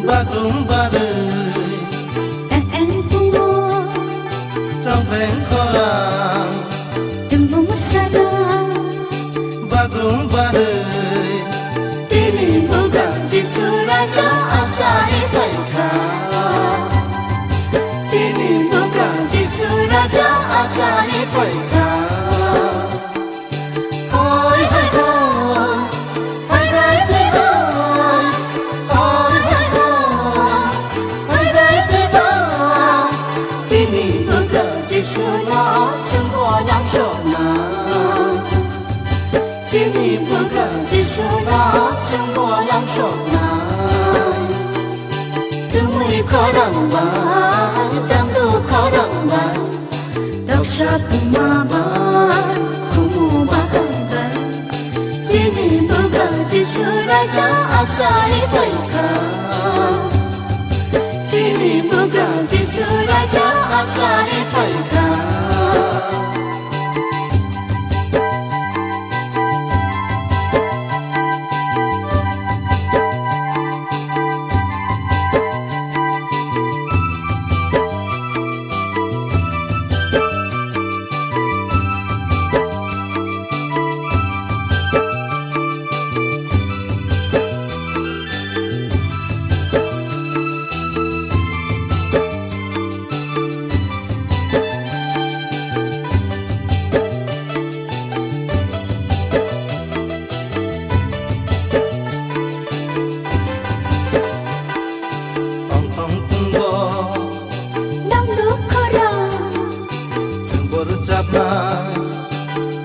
Batung badai en bungo trong vén korang Dembo masada Batung badai Tini bukan Jisu Raja asai baika Tini bukan Jisu Raja asai baika Hoi hoi hoi Hoi rai pi hoi Hoi hoi hoi Hoi rai pi hoi Tini bukan Jisu Raja semua yang sempurna Sini bukan disunat semua yang sempurna Temui korang baik dan tu korang baik Daksha pemabat kumu bahagia Sini bukan disunat asai baika Sini bukan disunat asai baika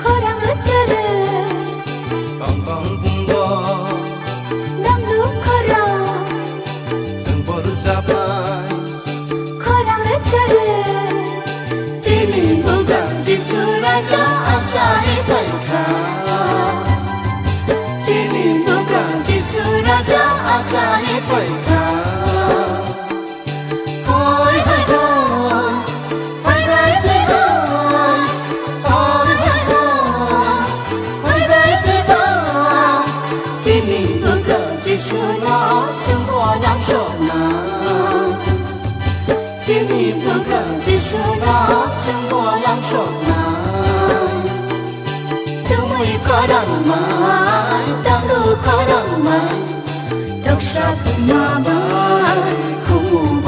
Korang lecere Kongkong bungo Dangdu korang Tempur capai Korang lecere Sini bukan Jisu Raja asai baika Sini bukan Jisu Raja asai baika Hoi hoi hoi Hoi rai pi hoi Hoi hoi hoi Hoi rai pi hoi Sini bukan disunat semua yang sempurna Sini bukan disunat semua yang sempurna Temui korang baik dan tu korang baik Daksha pemabat kumu